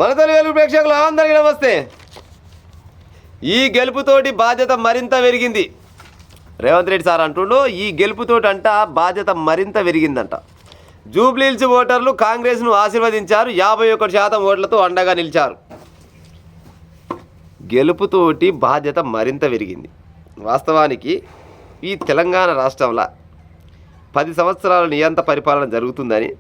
మన తెలుగు ప్రేక్షకులు అందరికీ నమస్తే. ఈ గెలుపుతోటి బాధ్యత మరింత పెరిగింది. రేవంత్ రెడ్డి సార్ అంటుండు ఈ గెలుపుతోటి అంట బాధ్యత మరింత పెరిగిందంట. జూబ్లీహిల్స్ ఓటర్లు కాంగ్రెస్ను ఆశీర్వదించారు. 51% ఓట్లతో అండగా నిలిచారు. గెలుపుతోటి బాధ్యత మరింత పెరిగింది. వాస్తవానికి ఈ తెలంగాణ రాష్ట్రంలో 10 సంవత్సరాల నియంత పరిపాలన జరుగుతుందని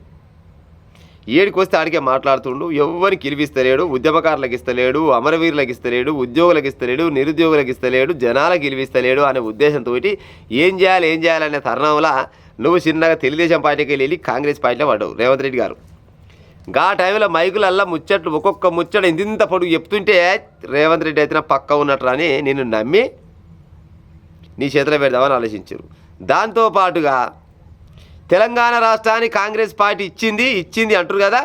ఏడికి వస్తే ఆడికే మాట్లాడుతుండు. ఎవరికి గెలిపిస్తలేడు, ఉద్యమకారులకు ఇస్తలేడు, అమరవీరులకు ఇస్తలేడు, ఉద్యోగులకు ఇస్తలేడు, నిరుద్యోగులకు ఇస్తలేడు, జనాలకు గెలిపిస్తలేడు అనే ఉద్దేశంతో ఏం చేయాలనే తరుణంలో నువ్వు చిన్నగా తెలుగుదేశం పార్టీకి వెళ్ళి కాంగ్రెస్ పార్టీలో పడ్డావు రేవంత్ రెడ్డి గారు. గా టైంలో మైకులల్లా ముచ్చట్లు ఒక్కొక్క ముచ్చట ఇంత పొడుగు చెప్తుంటే రేవంత్ రెడ్డి అయితే పక్క ఉన్నట్టు అని నిన్ను నమ్మి నీ చేతిలో పెడదామని ఆలోచించారు. దాంతోపాటుగా తెలంగాణ రాష్ట్రాన్ని కాంగ్రెస్ పార్టీ ఇచ్చింది అంటారు కదా,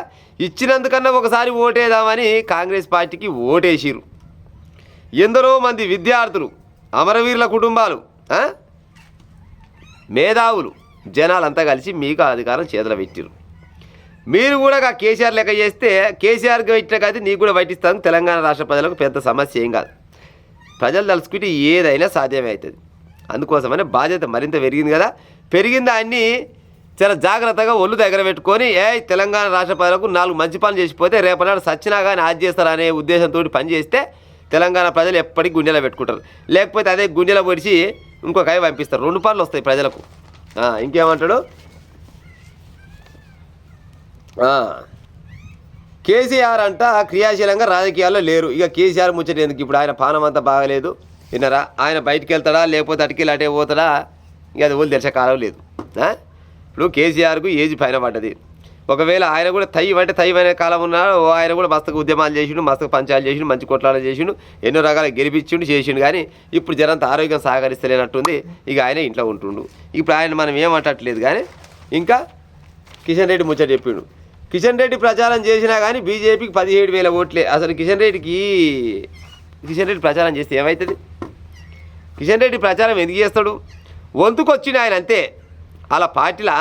ఇచ్చినందుకన్నా ఒకసారి ఓటేద్దామని కాంగ్రెస్ పార్టీకి ఓటేసిరు. ఎందరో మంది విద్యార్థులు, అమరవీరుల కుటుంబాలు, మేధావులు, జనాలంతా కలిసి మీకు అధికారం చేతులు పెట్టిరు. మీరు కూడా కేసీఆర్ లెక్క చేస్తే కేసీఆర్కి పెట్టిన కదా నీకు కూడా పట్టిస్తాను. తెలంగాణ రాష్ట్ర ప్రజలకు పెద్ద సమస్య ఏం కాదు. ప్రజలు తలుచుకుంటే ఏదైనా సాధ్యమే అవుతుంది. అందుకోసమనే బాధ్యత మరింత పెరిగింది కదా. పెరిగిన దాన్ని చాలా జాగ్రత్తగా ఒళ్ళు దగ్గర పెట్టుకొని తెలంగాణ రాష్ట్ర ప్రజలకు 4 మంచి పనులు చేసిపోతే రేపనాడు సచ్చినా కానీ ఆది చేస్తారనే ఉద్దేశంతో పనిచేస్తే తెలంగాణ ప్రజలు ఎప్పటికీ గుండెలో పెట్టుకుంటారు. లేకపోతే అదే గుండెలో పొడిచి ఇంకొక అవి పంపిస్తారు. 2 పనులు వస్తాయి ప్రజలకు. ఇంకేమంటాడు కేసీఆర్ అంట క్రియాశీలంగా రాజకీయాల్లో లేరు. ఇక కేసీఆర్ ముచ్చట ఎందుకు, ఇప్పుడు ఆయన పానం అంతా బాగలేదు విన్నారా. ఆయన బయటికి వెళ్తాడా లేకపోతే అటుకెళ్ళి అటే పోతాడా ఇక అది వాళ్ళు తెలిసే కాలం లేదు. ఇప్పుడు కేసీఆర్కు ఏజ్ పైన పడ్డది. ఒకవేళ ఆయన కూడా తయ్యమైన కాలం ఉన్నాడు. ఆయన కూడా మస్తకు ఉద్యమాలు చేసిండు, మస్తకు పంచాలు చేసిండు, మంచి కొట్లాట చేసిండు, ఎన్నో రకాల గెలిపించిండు చేసిండు. కానీ ఇప్పుడు జరంత ఆరోగ్యం సహకరిస్తలేనట్టుంది. ఇక ఆయన ఇంట్లో ఉంటుండు. ఇప్పుడు ఆయన మనం ఏమంటట్లేదు. కానీ ఇంకా కిషన్ రెడ్డి ముచ్చట చెప్పిండు. కిషన్ రెడ్డి ప్రచారం చేసినా కానీ బీజేపీకి 17,000 ఓట్లే. అసలు కిషన్ రెడ్డి ప్రచారం చేస్తే ఏమవుతుంది? కిషన్ రెడ్డి ప్రచారం ఎందుకు చేస్తాడు? వంతుకు వచ్చిండు ఆయన అంతే. అలా పార్టీలా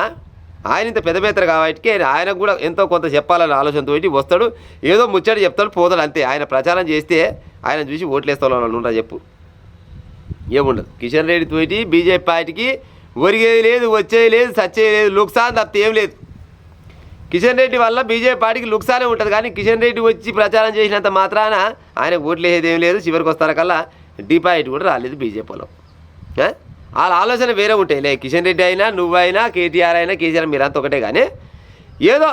ఆయన ఇంత పెద్ద పెద్దరు కాబట్టి ఆయనకు కూడా ఎంతో కొంత చెప్పాలనే ఆలోచనతో వస్తాడు. ఏదో ముచ్చట చెప్తాడు, పోతాడు అంతే. ఆయన ప్రచారం చేస్తే ఆయన చూసి ఓట్లేస్తాడు ఉంటా చెప్పు, ఏముండదు. కిషన్ రెడ్డి తోటి బీజేపీ పార్టీకి ఒరిగేది లేదు, వచ్చేది లేదు, సచ్చేది లేదు, లుక్సాన్ తప్పితే ఏం లేదు. కిషన్ రెడ్డి వల్ల బీజేపీ పార్టీకి లుక్సానే ఉంటుంది. కానీ కిషన్ రెడ్డి వచ్చి ప్రచారం చేసినంత మాత్రాన ఆయన ఓట్లు వేసేది ఏం లేదు. చివరికి వస్తారకల్లా డిపాజిట్ కూడా రాలేదు బీజేపీలో. వాళ్ళ ఆలోచన వేరే ఉంటాయిలే. కిషన్ రెడ్డి అయినా, నువ్వైనా, కేటీఆర్ అయినా, కేసీఆర్ మీరంతా ఒకటే. కానీ ఏదో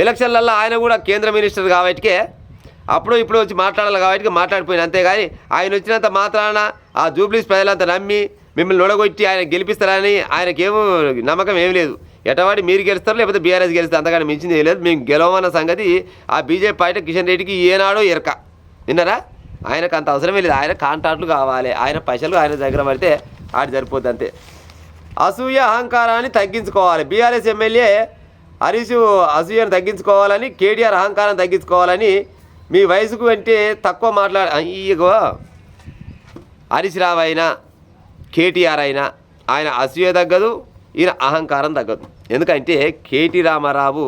ఎలక్షన్లలో ఆయన కూడా కేంద్ర మినిస్టర్ కాబట్టికే అప్పుడు ఇప్పుడు వచ్చి మాట్లాడాలి కాబట్టి మాట్లాడిపోయిన అంతేగాని ఆయన వచ్చినంత మాత్రాన ఆ జూబ్లీస్ ప్రజలంతా నమ్మి మిమ్మల్ని నొడగొట్టి ఆయన గెలిపిస్తారని ఆయనకేమో నమ్మకం ఏం లేదు. ఎటవాడి మీరు గెలుస్తారు లేకపోతే బీఆర్ఎస్ గెలుస్తారు, అంతగాని మించింది ఏం లేదు. మేము గెలవమన్న సంగతి ఆ బీజేపీ పార్టీ కిషన్ రెడ్డికి ఏనాడో ఎరక. విన్నారా? ఆయనకు అంత అవసరమే లేదు. ఆయన కాంట్రాక్టులు కావాలి, ఆయన పైసలు ఆయన దగ్గర పడితే ఆడి సరిపోద్ది అంతే. అసూయ అహంకారాన్ని తగ్గించుకోవాలి. బీఆర్ఎస్ ఎమ్మెల్యే హరీష్ అసూయను తగ్గించుకోవాలని, కేటీఆర్ అహంకారం తగ్గించుకోవాలని, మీ వయసుకు అంటే తక్కువ ఇగో హరీష్ రావు అయినా కేటీఆర్ అయినా ఆయన అసూయ తగ్గదు, ఈయన అహంకారం తగ్గదు. ఎందుకంటే కేటీ రామారావు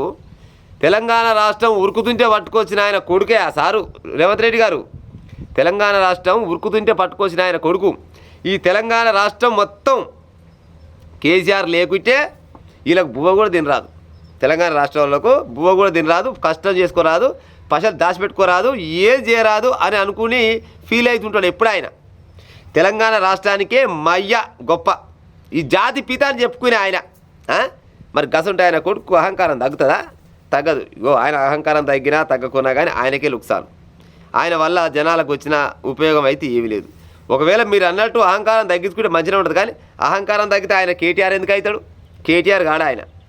తెలంగాణ రాష్ట్రం ఉరుకుతుంటే పట్టుకొచ్చిన ఆయన కొడుకే ఆ సారు రేవంత్ రెడ్డి గారు. తెలంగాణ రాష్ట్రం ఉరుకుతుంటే పట్టుకొచ్చిన ఆయన కొడుకు. ఈ తెలంగాణ రాష్ట్రం మొత్తం కేసీఆర్ లేకుంటే వీళ్ళకు బువ్వ కూడా తినరాదు. తెలంగాణ రాష్ట్రంలోకి బువ్వ కూడా తినరాదు, కష్టం చేసుకోరాదు, పైసలు దాచిపెట్టుకోరాదు, ఏం చేయరాదు అని అనుకుని ఫీల్ అవుతుంటాడు ఎప్పుడు ఆయన. తెలంగాణ రాష్ట్రానికే మయ్య గొప్ప, ఈ జాతి పిత అని చెప్పుకునే ఆయన. మరి గసంటే ఆయన కొడుకు అహంకారం తగ్గుతుందా? తగ్గదు. ఇగో ఆయన అహంకారం తగ్గినా తగ్గకున్నా కానీ ఆయనకే లుక్సాను. ఆయన వల్ల జనాలకు వచ్చిన ఉపయోగం అయితే ఏమీ లేదు. ఒకవేళ మీరు అన్నట్టు అహంకారం తగ్గించుకుంటే మంచిగా ఉంటుంది. కానీ అహంకారం తగ్గితే ఆయన కేటీఆర్ ఎందుకు అవుతాడు? కేటీఆర్ కాడా ఆయన.